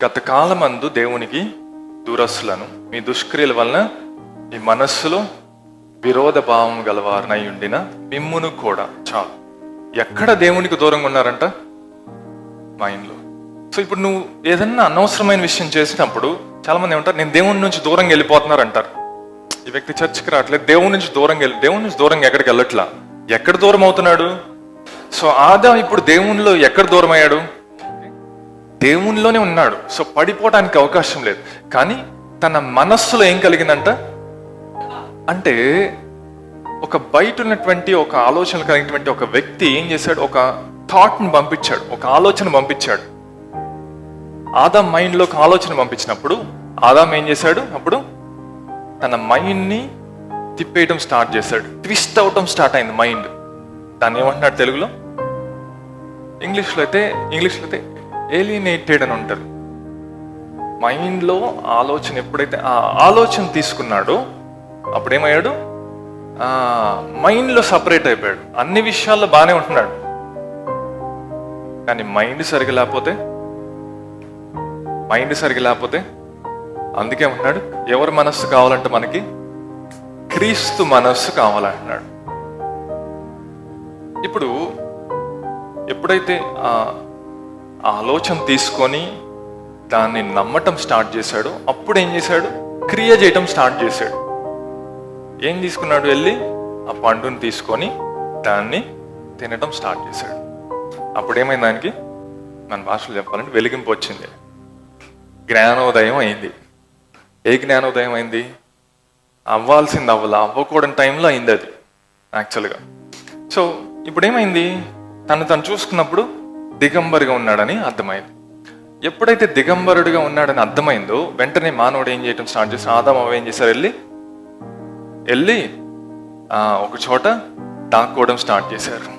గత కాలమందు దేవునికి దూరస్తులను మీ దుష్క్రియల వలన మీ మనస్సులో విరోధ భావం గలవారనై ఉండిన మిమ్మును కూడా. చాలు. ఎక్కడ దేవునికి దూరంగా ఉన్నారంట? మైండ్లో. సో ఇప్పుడు నువ్వు ఏదన్నా అనవసరమైన విషయం చేసినప్పుడు చాలా మంది ఏమంటారు, నేను దేవుని నుంచి దూరంగా వెళ్ళిపోతున్నారు అంటారు. ఈ వ్యక్తి చర్చికి రావట్లేదు, దేవుని నుంచి దూరంగా ఎక్కడికి వెళ్ళట్లా. ఎక్కడ దూరం అవుతున్నాడు? సో ఆదాం ఇప్పుడు దేవునిలో ఎక్కడ దూరం అయ్యాడు? దేవునిలోనే ఉన్నాడు. సో పడిపోవడానికి అవకాశం లేదు. కానీ తన మనస్సులో ఏం కలిగిందంట అంటే, ఒక బయట ఉన్నటువంటి ఒక ఆలోచన కలిగినటువంటి ఒక వ్యక్తి ఏం చేశాడు? ఒక థాట్ని పంపించాడు, ఒక ఆలోచన పంపించాడు. ఆదాం మైండ్లో ఒక ఆలోచన పంపించినప్పుడు ఆదాం ఏం చేశాడు? అప్పుడు తన మైండ్ని తిప్పేయడం స్టార్ట్ చేశాడు. ట్విస్ట్ అవటం స్టార్ట్ అయింది మైండ్. దాన్ని ఏమంటున్నాడు తెలుగులో? ఇంగ్లీష్లో అయితే ఏలియనేటెడ్ అని ఉంటారు. మైండ్లో ఆలోచన ఎప్పుడైతే ఆ ఆలోచన తీసుకున్నాడో అప్పుడేమయ్యాడు? మైండ్లో సపరేట్ అయిపోయాడు. అన్ని విషయాల్లో బాగానే ఉంటున్నాడు, కానీ మైండ్ సరిగా లేకపోతే అందుకే ఉంటున్నాడు. ఎవరి మనస్సు కావాలంటే మనకి క్రీస్తు మనస్సు కావాలంటున్నాడు. ఇప్పుడు ఎప్పుడైతే ఆ ఆలోచన తీసుకొని దాన్ని నమ్మటం స్టార్ట్ చేశాడు, అప్పుడు ఏం చేశాడు? క్రియ చేయటం స్టార్ట్ చేశాడు. ఏం తీసుకున్నాడు? వెళ్ళి ఆ పండుని తీసుకొని దాన్ని తినటం స్టార్ట్ చేశాడు. అప్పుడు ఏమైంది? దానికి మన భాషలో చెప్పాలంటే వెలిగింపు వచ్చింది, జ్ఞానోదయం అయింది. ఏ జ్ఞానోదయం అయింది? అవ్వాల్సింది అవ్వకూడని టైంలో అయింది అది యాక్చువల్గా. సో ఇప్పుడు ఏమైంది? తను చూసుకున్నప్పుడు దిగంబరిగా ఉన్నాడని అర్థమైంది. ఎప్పుడైతే దిగంబరుడిగా ఉన్నాడని అర్థమైందో వెంటనే మానవుడు ఏం చేయటం స్టార్ట్ చేశాడు? ఆదాం అవ్వ ఏం చేశారు? వెళ్ళి ఒక చోట దాక్కోవడం స్టార్ట్ చేశారు.